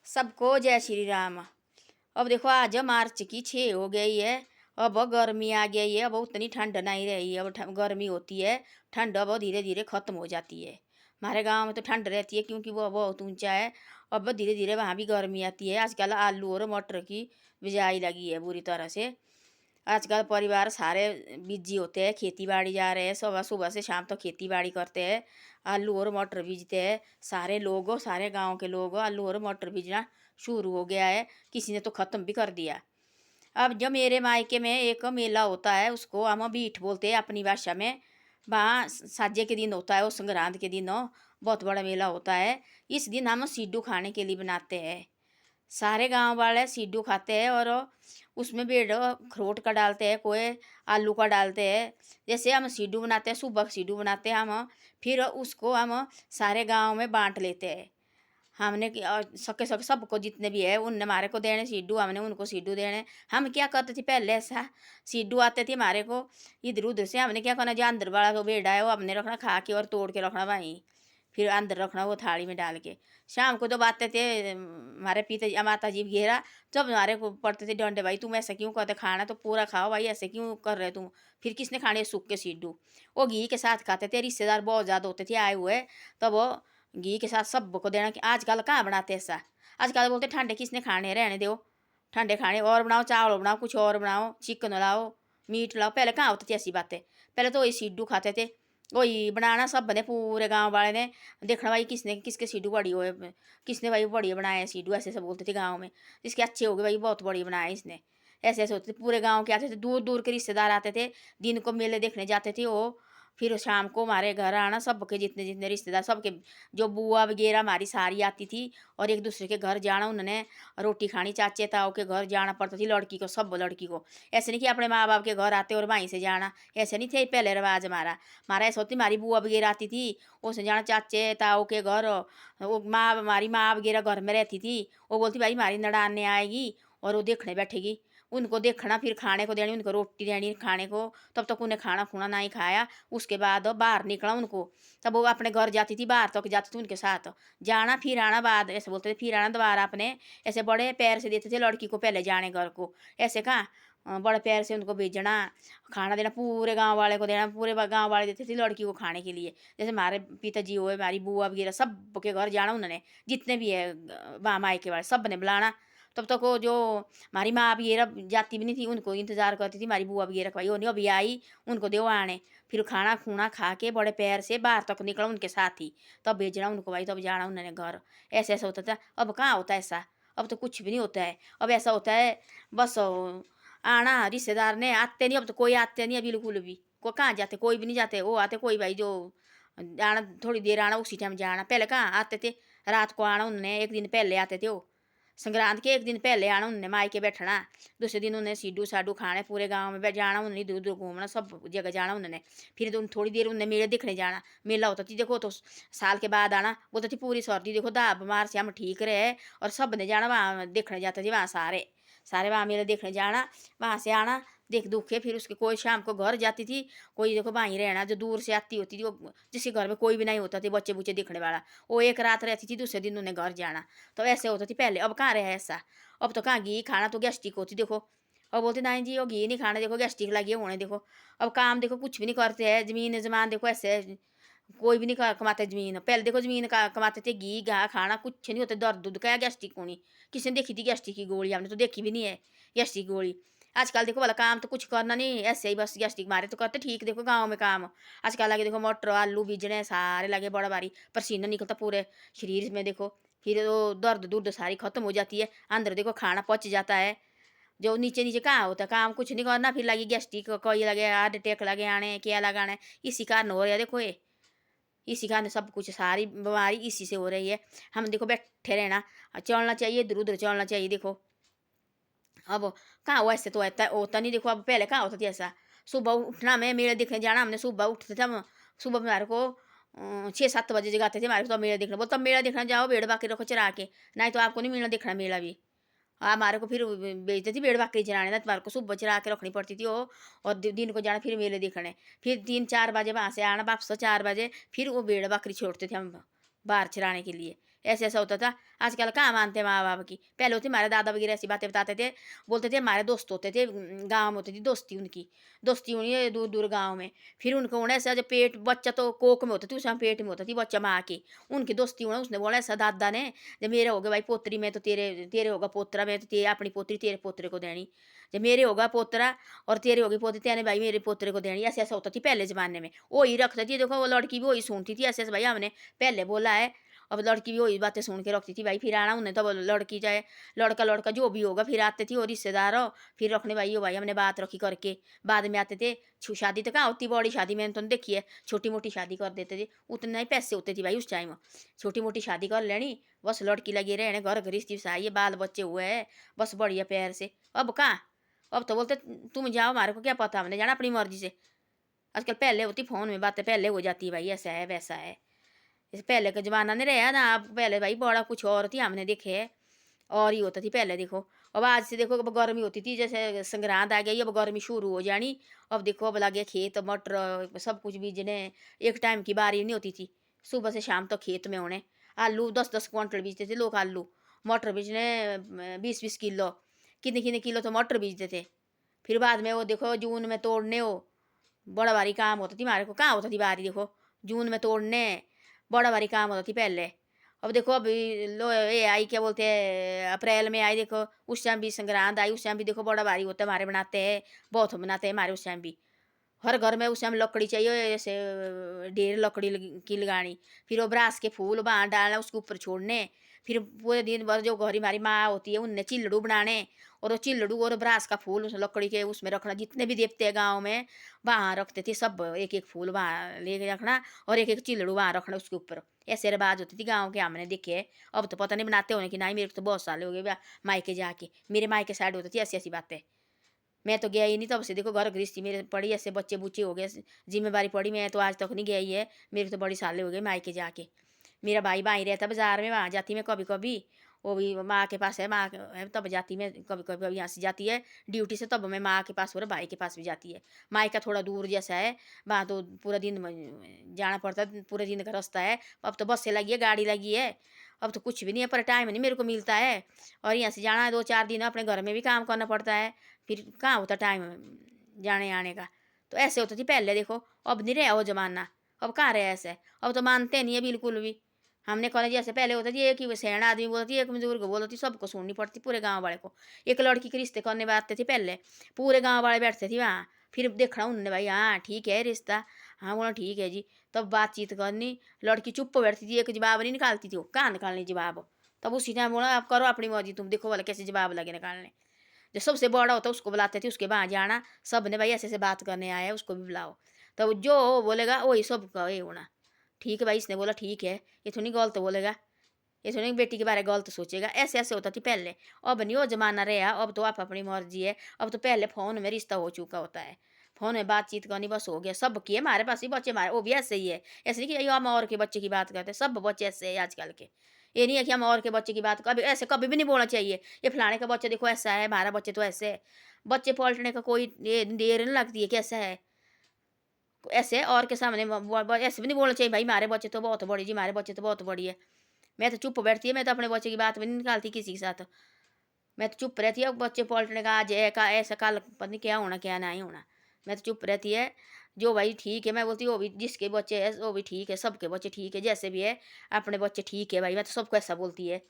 सबको जय श्री राम। अब देखो आज मार्च की 6 हो गई है। अब गर्मी आ गई है। अब उतनी ठंड नहीं रही है। अब गर्मी होती है। ठंड अब धीरे धीरे ख़त्म हो जाती है। हमारे गांव में तो ठंड रहती है क्योंकि वो बहुत ऊंचा है। अब धीरे धीरे वहाँ भी गर्मी आती है। आजकल आलू और मटर की बिजाई लगी है बुरी तरह से। आजकल परिवार सारे बिजी होते हैं, खेती बाड़ी जा रहे हैं, सुबह सुबह से शाम तक खेती बाड़ी करते हैं। आलू और मटर बीजते हैं सारे लोग, सारे गांव के लोग आलू और मटर बीजना शुरू हो गया है। किसी ने तो ख़त्म भी कर दिया। अब जब मेरे मायके में एक मेला होता है, उसको हम बीठ बोलते हैं अपनी भाषा में। वहाँ साजे के दिन होता है, वो संक्रांत के दिन बहुत बड़ा मेला होता है। इस दिन हम सिड्डू खाने के लिए बनाते हैं। सारे गांव वाले सिड्डू खाते हैं और उसमें बेड़ अखरोट का डालते हैं, कोई आलू का डालते हैं। जैसे हम सिड्डू बनाते हैं, सुबह सिड्डू बनाते हैं हम, फिर उसको हम सारे गांव में बांट लेते हैं। हमने सके सके सबको जितने भी है उनने हमारे को देने सिड्डू, हमने उनको सिड्डू देने। हम क्या करते थे पहले, ऐसा सिड्डू आते थे हमारे को इधर उधर से, हमने क्या करना, जो अंदर वाला वो बेड़ा है वो हमने रखना, खा के और तोड़ के रखना वहीं, फिर अंदर रखना वो थाली में डाल के। शाम को जब आते थे हमारे पिता माता जी घेरा, जब हमारे को पड़ते थे डंडे, भाई तुम ऐसा क्यों करते, खाना तो पूरा खाओ भाई, ऐसे क्यों कर रहे तुम। फिर किसने खाने सूख के सिड्डू, वो घी के साथ खाते थे। रिश्तेदार बहुत ज़्यादा होते थे आए हुए, तब वो घी के साथ सबको देना। कि आजकल कहाँ बनाते ऐसा, आजकल बोलते ठंडे किसने खाने, रहने दो ठंडे खाने, और बनाओ चावल बनाओ, कुछ और बनाओ, चिकन लाओ, मीट लाओ। पहले कहाँ होती थी ऐसी बातें, पहले तो वही सिड्डू खाते थे, वही बनाना सब ने, पूरे गांव वाले ने देखना भाई किसने किसके सिड्डू बड़ी हुए, किसने भाई बढ़िया बनाए सिड्डू, ऐसे सब बोलते थे गाँव में। इसके अच्छे हो गए भाई, बहुत बढ़िया बनाए इसने, ऐसे ऐसे होते थे। पूरे गाँव के आते थे, दूर दूर के रिश्तेदार आते थे, दिन को मेले देखने जाते थे वो। फिर शाम को हमारे घर आना, सबके जितने जितने रिश्तेदार सबके, जो बुआ वगैरह हमारी सारी आती थी, और एक दूसरे के घर जाना, उन्होंने रोटी खानी, चाचे ताऊ के घर जाना पड़ता थी लड़की को, सब लड़की को। ऐसे नहीं कि अपने माँ बाप के घर आते और वहीं से जाना, ऐसे नहीं थे पहले रिवाज हमारा। हमारा ऐसा होती, हमारी बुआ वगैरह आती थी, उसने जाना चाचे ताऊ के घर। वो माँ, हमारी माँ वगैरह घर में रहती थी, वो बोलती भाई हमारी नड़ाने आएगी और वो देखने बैठेगी, उनको देखना, फिर खाने को देनी, उनको रोटी देनी खाने को। तब तक उन्हें खाना खुना नहीं खाया, उसके बाद बाहर निकला उनको, तब वो अपने घर जाती थी, बाहर तक जाती थी उनके साथ जाना, फिर आना, बाद ऐसे बोलते थे फिर आना दोबारा अपने। ऐसे बड़े पैर से देते थे लड़की को पहले जाने घर को, ऐसे कहाँ बड़े पैर से उनको भेजना, खाना देना, पूरे गांव वाले को देना, पूरे गांव वाले देते थे लड़की को खाने के लिए। जैसे हमारे पिताजी हुए, हमारी बुआ वगैरह, सब के घर जाना उन्होंने, जितने भी है मायके वाले सब ने बुलाना। तब तक वो जो हमारी माँ वगैरह जाती भी नहीं थी, उनको इंतज़ार करती थी हमारी बुआ वगैरह भाई, नहीं अभी आई, उनको दो आने। फिर खाना खूना खा के बड़े पैर से बाहर तक निकला उनके साथ ही, तब भेजना उनको भाई, तब जाना उन्होंने घर। ऐसा ऐसा होता था। अब कहाँ होता है ऐसा, अब तो कुछ भी नहीं होता है। अब ऐसा होता है बस आना, रिश्तेदार ने आते नहीं, अब तो कोई आते नहीं है बिल्कुल भी, को कहाँ जाते, कोई भी नहीं जाते। वो आते कोई भाई जो आना, थोड़ी देर आना, उसी टाइम जाना। पहले कहाँ आते थे, रात को आना उन्होंने, एक दिन पहले आते थे वो, संक्रांत के एक दिन पहले आना उन्होंने, मायके बैठना। दूसरे दिन उन्हें सिड्डू साडू खाने, पूरे गांव में जाना उन्होंने, इधर उधर घूमना, सब जगह जाना उन्होंने। फिर तो थोड़ी देर उन्हें मेले देखने जाना, मेला होता थी देखो, तो साल के बाद आना, बोलती थी पूरी सर्दी देखो दा बीमार से हम ठीक रहे। और सब ने जाना वहाँ देखने जाते थे, वहाँ सारे सारे वहाँ मेले देखने जाना, वहाँ से आना देख दुख के। फिर उसके कोई शाम को घर जाती थी, कोई देखो वहीं रहना, जो दूर से आती होती थी वो, जिसके घर में कोई भी नहीं होता था बच्चे बुच्चे देखने वाला, वो एक रात रहती थी, दूसरे दिन उन्हें घर जाना। तो ऐसे होता थी पहले। अब कहाँ रहे ऐसा, अब तो कहाँ घी खाना तो गैस्ट्रिक होती देखो। और बोलते नहीं जी वो घी नहीं खाना, देखो गैस्ट्रिक लगी होने देखो। अब काम देखो कुछ भी नहीं करते हैं, जमीन जमान देखो ऐसे, कोई भी नहीं कमाते जमीन। पहले देखो जमीन का कमाते थे, घी घा खाना कुछ नहीं होता, दर्द दूध का गैस्ट्रिक होनी, किसी ने देखी थी गैस्ट्रिक की गोली, हमने तो देखी भी नहीं है गैस्ट्रिक की गोली। आजकल देखो वाला काम तो कुछ करना नहीं, ऐसे ही बस गैस्ट्रिक मारे तो करते ठीक। देखो गाँव में काम आजकल लगे, देखो मटर आलू बीजने सारे लगे, बड़ा भारी पसीना निकलता पूरे शरीर में देखो। फिर वो दर्द दुर्द सारी खत्म हो जाती है, अंदर देखो खाना पच जाता है। जो नीचे नीचे कहाँ होता है, काम कुछ नहीं करना, फिर लगी गैस्ट्रिक, कोई लगे हार्ट अटैक लगे आने, क्या लगाना है, इसी कारण हो रहा है देखो ये, इसी कारण सब कुछ सारी बीमारी इसी से हो रही है। हम देखो बैठे रहना, चलना चाहिए, इधर उधर चलना चाहिए देखो। अब कहाँ वैसे तो होता होता नहीं देखो, अब पहले कहाँ होता था ऐसा। सुबह उठना, मैं मेले देखने जाना, हमने सुबह उठते थे हम, सुबह में हमारे को 6-7 बजे जगाते थे हमारे को, तब मेला देखना, बोलते तब मेला देखना जाओ, भेड़ बाकी रखो चरा के, नहीं तो आपको नहीं मेला देखना मेला भी। हमारे को फिर बेचते थी भेड़ बकरी चराने, ना तुम्हारे को सुबह चरा के रखनी पड़ती थी वो। और दिन को जाना फिर मेले देखने, फिर 3-4 बजे वहाँ से आना वापस 4 बजे, फिर वो भेड़ बकरी छोड़ते थे हम बाहर चराने के लिए। ऐसे ऐसा होता था। आजकल कहाँ मानते माँ बाप की। पहले होती हमारे दादा वगैरह ऐसी बातें बताते थे, बोलते थे हमारे दोस्त होते थे, गाँव में होती थी दोस्ती उनकी, दोस्ती हुई है दूर दूर गाँव में। फिर उनको उन्हें ऐसा जब पेट बच्चा तो कोख में होता थी, उस समय पेट में होता थी बच्चा माँ की, उनकी दोस्ती हुई, उसने बोला ऐसा दादा ने, जब मेरे हो गए भाई पोतरी में तो तेरे तेरे होगा पोतरा, मैं तो तेरे अपनी पोतरी तेरे पोतरे को देनी, जब मेरे होगा पोतरा और तेरे होगी पोतरी तेने भाई मेरे पोतरे को देनी। ऐसे ऐसा होता थी पहले ज़माने में, वही रखती थी। देखो वो लड़की भी वही सुनती थी, ऐसे ऐसे भाई हमने पहले बोला है। अब लड़की भी वही बातें सुन के रखती थी भाई। फिर आना उन्हें तो लड़की चाहे लड़का लड़का जो भी होगा, फिर आते थे वो रिश्तेदार हो, फिर रखने भाई हो भाई हमने बात रखी करके बाद में आते थे। शादी तो कहाँ होती बड़ी शादी, मैंने तो नहीं देखी है, छोटी मोटी शादी कर देते थे, उतने ही पैसे होते थे भाई उस टाइम। छोटी मोटी शादी कर लेनी, बस लड़की लगी रहने, घर गृहस्थी से आई है, बाल बच्चे हुए हैं, बस बढ़िया प्यार से। अब कहाँ, अब तो बोलते तुम जाओ, हमारे को क्या पता, हमने जाना अपनी मर्जी से। आजकल पहले होती फ़ोन में बातें, पहले हो जाती है भाई, ऐसा है वैसा है। जैसे पहले का ज़माना नहीं रहा ना, अब पहले भाई बड़ा कुछ और थी, हमने देखे है और ही होता थी पहले। देखो अब आज से देखो, अब गर्मी होती थी, जैसे संग्रांद आ गई, अब गर्मी शुरू हो जानी। अब देखो अब लगे खेत मटर सब कुछ बीजने, एक टाइम की बारी नहीं होती थी, सुबह से शाम तक खेत में होने। आलू 10-10 क्विंटल बीजते थे लोग, आलू मटर बीजने 20-20 किलो, कितने कितने किलो तो मटर बीजते थे। फिर बाद में वो देखो जून में तोड़ने हो, बड़ा भारी काम होता थी, हमारे को कहाँ होता थी बारी, देखो जून में तोड़ने बड़ा भारी काम होता थी पहले। अब देखो अभी लो ये आई क्या बोलते हैं अप्रैल में आई, देखो उस टाइम भी संग्रांद आई, उस टाइम भी देखो बड़ा भारी होता है, हमारे बनाते हैं बहुत बनाते हैं हमारे उस टाइम भी। हर घर में उस टाइम लकड़ी चाहिए, ऐसे ढेर लकड़ी की लगानी, फिर वो ब्रास के फूल वहाँ डालना, उसके ऊपर छोड़ने, फिर पूरे दिन भर जो घर हमारी माँ होती है उनने चिल्लड़ू बनाने, और वो चिल्लड़ू और ब्रास का फूल उस लकड़ी के उसमें रखना, जितने भी देवते हैं गाँव में वहाँ रखते थे, सब एक एक फूल वहाँ लेके रखना और एक एक चिल्लड़ू वहाँ रखना उसके ऊपर। ऐसे रिवाज होती थी गाँव के, हमने देखे है। अब तो पता नहीं बनाते होने कि नहीं, मेरे को तो बहुत साल हो गए मायके जाके, मेरे मायके साइड होती थी ऐसी ऐसी बातें। मैं तो गया ही नहीं तब से, देखो घर गृहस्थी मेरे पड़ी, ऐसे बच्चे बुच्चे हो गए, जिम्मेवारी पड़ी, मैं तो आज तक नहीं गया ही है। मेरे तो बड़ी सालें हो गए मायके जाके। मेरा भाई वहीं रहता बाजार में, वहाँ जाती मैं कभी कभी, वो भी माँ के पास है, है तब जाती मैं कभी कभी, यहाँ से जाती है ड्यूटी से, तब मैं माँ के पास और भाई के पास भी जाती है। मायका थोड़ा दूर जैसा है, वहाँ तो पूरा दिन जाना पड़ता है, पूरे दिन का रास्ता है। अब तो बस से लगी है, गाड़ी लगी है, अब तो कुछ भी नहीं है, पर टाइम नहीं मेरे को मिलता है। और यहाँ से जाना है 2-4 दिन, अपने घर में भी काम करना पड़ता है, फिर कहाँ होता टाइम जाने आने का। तो ऐसे होती थी पहले, देखो अब नहीं रहा वो ज़माना, अब कहाँ रहे ऐसे, अब तो मानते नहीं है बिल्कुल भी। हमने कॉलेज जैसे पहले होता थी, एक ही सयाना आदमी बोलती, एक बुजुर्ग बोलती, सबको सुननी पड़ती पूरे गांव वाले को। एक लड़की के रिश्ते करने बैठते थे पहले, पूरे गांव वाले बैठते थे वहाँ, फिर देखना उनने भाई हाँ ठीक है रिश्ता, हाँ बोला ठीक है जी, तब बातचीत करनी। लड़की चुप बैठती थी, एक जवाब नहीं निकालती थी, वो कहाँ निकालनी जवाब। तब उसी टाइम बोला आप करो अपनी मर्जी, तुम देखो वाला कैसे जवाब लगे निकालने। जो सबसे बड़ा होता उसको बुलाते थे, उसके वहाँ जाना, सब ने भाई ऐसे ऐसे बात करने आया है उसको भी बुलाओ। तो जो बोलेगा वही सब का ये होना। ठीक है भाई, इसने बोला ठीक है, ये तो नहीं गलत बोलेगा, ये तो नहीं बेटी के बारे में गलत सोचेगा। ऐसे ऐसे होता थी पहले। अब नहीं वो जमाना रहा, अब तो आप अपनी मर्जी है। अब तो पहले फ़ोन में रिश्ता हो चुका होता है, फ़ोन में बातचीत करनी बस हो गया। सब की है हमारे पास ही बच्चे, हमारे वो भी ऐसे ही है। ऐसे नहीं कि हम और के बच्चे की बात करते हैं, सब बच्चे ऐसे हैं आजकल के। ये नहीं है कि हम और के बच्चे की बात कभी ऐसे कभी भी नहीं बोलना चाहिए, ये फलाने का बच्चा देखो ऐसा है, हमारा बच्चे तो ऐसे है। बच्चे पलटने का कोई ये देर नहीं लगती है, कैसा है ऐसे और के सामने ऐसे भी नहीं बोलना चाहिए भाई हमारे बच्चे तो बहुत बड़ी जी, हमारे बच्चे तो बहुत बड़ी है। मैं तो चुप बैठती है, मैं तो अपने बच्चे की बात भी नहीं निकालती किसी के साथ। मैं तो चुप रहती है, बच्चे पलटने का आज है का ऐसा कल पता नहीं क्या होना क्या नहीं होना। मैं तो चुप रहती है, जो भाई ठीक है मैं बोलती हूँ, वो भी जिसके बच्चे है वो भी ठीक है, सबके बच्चे ठीक है, जैसे भी है अपने बच्चे ठीक है भाई। मैं तो सबको ऐसा बोलती है,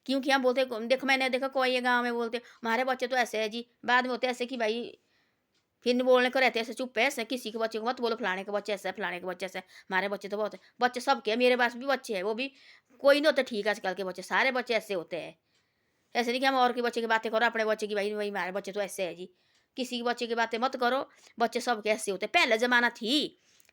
क्योंकि हम बोलते देखो मैंने देखा कोई ये गाँव में बोलते हमारे बच्चे तो ऐसे है जी, बाद में होते ऐसे कि भाई फिर नहीं बोलने को रहते, ऐसे चुप है, ऐसे किसी के बच्चे को मत बोलो फलाने के बच्चे ऐसा है, फलाने के बच्चे ऐसा है। हमारे बच्चे तो बहुत है, बच्चे सबके हैं, मेरे पास भी बच्चे हैं, वो भी कोई नहीं होता ठीक आजकल के बच्चे, सारे बच्चे ऐसे होते हैं। ऐसे नहीं कि हम और के बच्चे की बातें करो, अपने बच्चे की भाई भाई हमारे बच्चे तो ऐसे है जी, किसी के बच्चे की बातें मत करो। बच्चे सब कैसे होते, पहले ज़माना थी,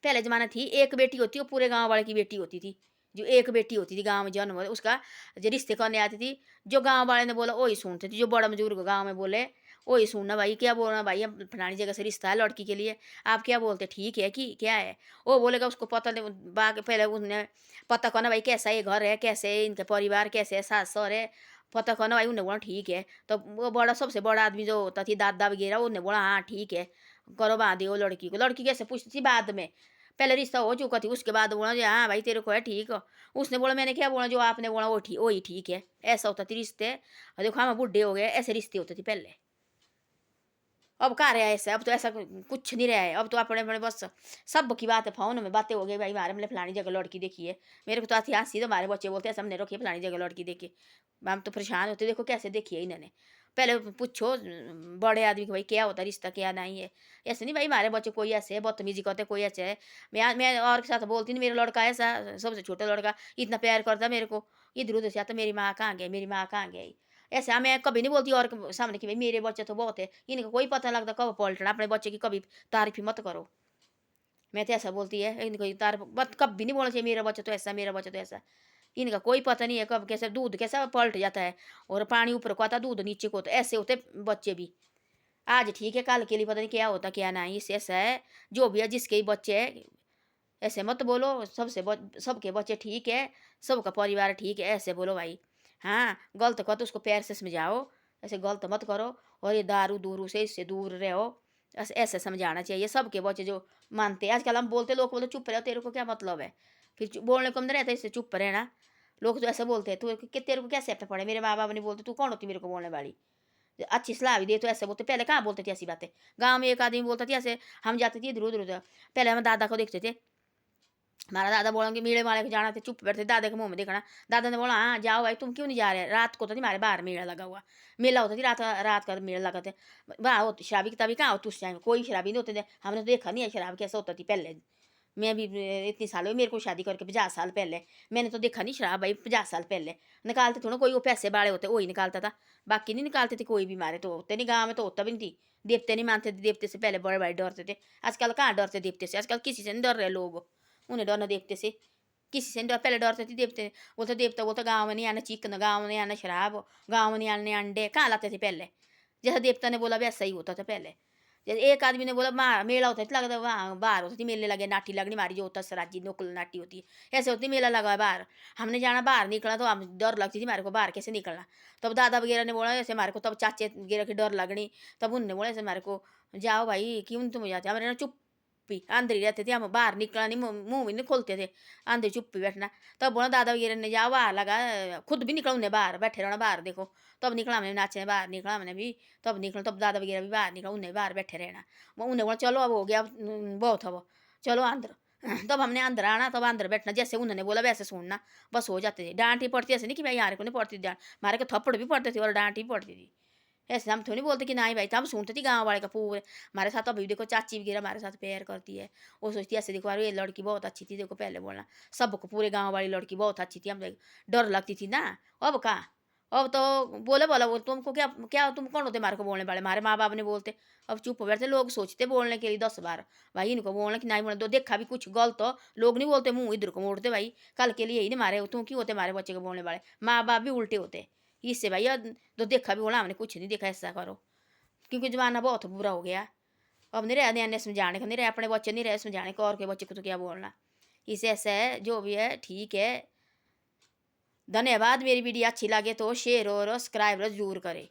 पहले ज़माना थी एक बेटी होती वो पूरे गाँव वाले की बेटी होती थी। जो एक बेटी होती थी गाँव में जन्म हुआ, उसका जो रिश्ते करने आती थी, जो गाँव वाले ने बोला वही सुनते थे, जो बड़ा बुजुर्ग गाँव में बोले वही सुनना। भाई क्या बोलना, भाई हम फलानी जगह से रिश्ता है लड़की के लिए, आप क्या बोलते ठीक है कि क्या है। वो बोलेगा उसको पता नहीं, बाग पहले उसने पता करना भाई कैसा ये घर है, कैसे है इनके परिवार, कैसे है सास सहुर है, पता करना भाई। उन्हें बोला ठीक है, तो वो बड़ा सबसे बड़ा आदमी जो होता थी दादा वगैरह, उन्हें बोला हाँ ठीक है करो, बांधे वो लड़की को। लड़की कैसे पूछती थी बाद में, पहले रिश्ता हो चुका थी, उसके बाद बोला जी हाँ भाई तेरे को है ठीक हो। उसने बोला मैंने क्या बोला, जो आपने बोला वो ठीक, वही ठीक है। ऐसा होता थी रिश्ते। और देखो हम बूढ़े हो गए, ऐसे रिश्ते होते थे पहले। अब कहाँ रहा है ऐसा, अब तो ऐसा कुछ नहीं रहा है। अब तो अपने अपने बस सब की बात है, फोन में बातें हो गई भाई हमारे हमने फलानी जगह लड़की देखी है। मेरे को तो आती हंसी, तो हमारे बच्चे बोलते हैं हमने रखी फलानी जगह लड़की देखी। हम तो परेशान होते, देखो कैसे देखी है इन्होंने। पहले पूछो बड़े आदमी को भाई क्या होता है रिश्ता क्या नहीं है। ऐसे नहीं भाई हमारे बच्चे कोई ऐसे है बदतमीजी करते, कोई ऐसे है। मैं और के साथ बोलती नहीं, मेरा लड़का ऐसा सबसे छोटा लड़का इतना प्यार करता मेरे को, इधर उधर से आता मेरी माँ कहाँ गई, मेरी माँ कहाँ गई। ऐसे हाँ मैं कभी नहीं बोलती और के सामने कि भाई मेरे बच्चे तो बहुत है, इनको कोई पता लगता कब पलटना। अपने बच्चे की कभी तारीफ ही मत करो। मैं तो ऐसा बोलती है, इनको तारीफ मत कभी नहीं बोलना चाहिए, मेरा बच्चा तो ऐसा, मेरा बच्चा तो ऐसा। इनका कोई पता नहीं है कब कैसे दूध कैसा पलट जाता है, और पानी ऊपर को आता दूध नीचे को होता है, ऐसे होते बच्चे भी। आज ठीक है कल के लिए पता नहीं क्या होता क्या नहीं, इससे ऐसा है। जो भी है जिसके ही बच्चे है ऐसे मत बोलो, सबके बच्चे ठीक है, सबका परिवार ठीक है, ऐसे बोलो भाई। हाँ गलत करो तो उसको प्यार से समझाओ, ऐसे गलत मत करो। और ये दारू दूरू से इससे दूर रहो, ऐसे ऐसे समझाना चाहिए सबके बच्चे जो मानते हैं। आजकल हम बोलते, लोग बोलते चुप रहो, तेरे को क्या मतलब है, फिर बोलने को नहीं रहता, इससे चुप रहना। लोग तो ऐसे बोलते हैं, तू तेरे को क्या सिर पे पड़े, मेरे माँ बाप नहीं बोलते, तू कौन होती मेरे को बोलने वाली। अच्छी सलाह भी दे तो ऐसे बोलते, पहले कहाँ बोलते थे ऐसी बातें। गाँव में एक आदमी बोलता था ऐसे, हम जाते थे इधर उधर उधर, पहले हम दादा को देखते थे। हमारा दादा बोला कि मेले माले के जाना थे, चुप बैठे दादा के मुंह में देखना। दादा ने बोला हाँ जाओ भाई, तुम क्यों नहीं जा रहे। रात को तो नहीं, हमारे बाहर मेला लगा हुआ, मेला होता थी रात रात का मेला लगा थे। वहाँ होती शराबी की तभी कहाँ होती उस टाइम, कोई शराबी नहीं होते थे। हमने तो देखा नहीं है शराब कैसा होता थी पहले। मैं भी इतनी साल हुई मेरे को शादी करके, 50 साल पहले। मैंने तो देखा नहीं शराब भाई, 50 साल पहले। निकालते थोड़ा, कोई वो पैसे वाले होते वही निकालता था, बाकी नहीं निकालते थे कोई भी। मारे तो होते नहीं, गाँव में तो होता भी नहीं थी। देवते नहीं मानते थे, देवते से पहले बड़े बड़े डरते थे। आजकल कहाँ डरते देवते से, आजकल किसी से नहीं डर रहे लोग, उन्हें डरना देवते से। किसी से नहीं डर, पहले डरते थे देवते। बोलते देवता बोलता गाँव में नहीं आना चिकन, गाँव में नहीं आना शराब, गाँव में नहीं आने अंडे, कहाँ लाते थे पहले। जैसा देवता ने बोला वैसा ही होता था पहले। जैसे एक आदमी ने बोला माँ मेला होता था, लगता वहाँ बाहर होती थी, मेले लगे, नाटी लगनी मारी जो होता सराजी नोकल नाटी होती है, ऐसे होती मेला लगा है बाहर। हमने जाना बाहर निकला तो हम डर लगती थी हमारे को, बाहर कैसे निकलना। तब दादा वगैरह ने बोला ऐसे हमारे को, तब चाचे वगैरह की डर लगनी। तब उनने बोला ऐसे हमारे को, जाओ भाई क्यों तुम जाते, हमारे ना चुप ही अंदर ही रहते थे, हम बाहर निकलना नहीं, मुंह भी नहीं खोलते थे, अंदर चुप ही बैठना। तब बोला दादा वगैरह ने जाओ बाहर लगा, खुद भी निकला उन्हें बाहर बैठे रहना बाहर देखो। तब निकला हमने नाचने, बाहर निकला हमने भी, तब निकला, तब दादा वगैरह भी बाहर निकला, उन्हें बाहर बैठे रहना। उन्हें बोला चलो अब हो गया, अब बहुत अब चलो अंदर। तब हमने अंदर आना, तब अंदर बैठना, जैसे उन्होंने बोला वैसे सुनना, बस हो जाते थे। डांट ही पड़ती ऐसे नहीं कि भाई यार को नहीं पड़ती डांट, हमारे को थप्पड़ भी पड़ते थे और डांट ही पड़ती थी। ऐसे हम थोड़ी बोलते कि नहीं भाई, तब सुनते थी गाँव वाले का पूरे। हमारे साथ अभी देखो चाची वगैरह हमारे साथ प्यार करती है, वो सोचती है ऐसे देखो अरे ये लड़की बहुत अच्छी थी, देखो पहले बोलना सबको पूरे गाँव वाली लड़की बहुत अच्छी थी, हम डर लगती थी ना। अब कहाँ, अब तो बोले बोला वो तुमको क्या क्या, तुम कौन होते हमारे को बोलने वाले, हमारे माँ बाप ने बोलते। अब चुप हो बैठते, लोग सोचते बोलने के लिए 10 बार, भाई इनको बोलना कि नहीं बोलना, दो देखा भी कुछ गलत हो लोग नहीं बोलते, मुंह इधर को मोड़ते भाई, कल के लिए ही नहीं मारे, तुम क्यों होते हमारे बच्चे को बोलने वाले। माँ बाप भी उल्टे होते इससे भाई, तो देखा भी बोला हमने कुछ नहीं देखा, ऐसा करो। क्योंकि ज़माना बहुत बुरा हो गया। अब नहीं रहे नए समझाने का, नहीं रहे अपने बच्चे नहीं रहे समझाने को, और के बच्चे को तो क्या बोलना। इसे ऐसा है जो भी है ठीक है। धन्यवाद। मेरी वीडियो अच्छी लगे तो शेयर और सब्सक्राइब जरूर करें।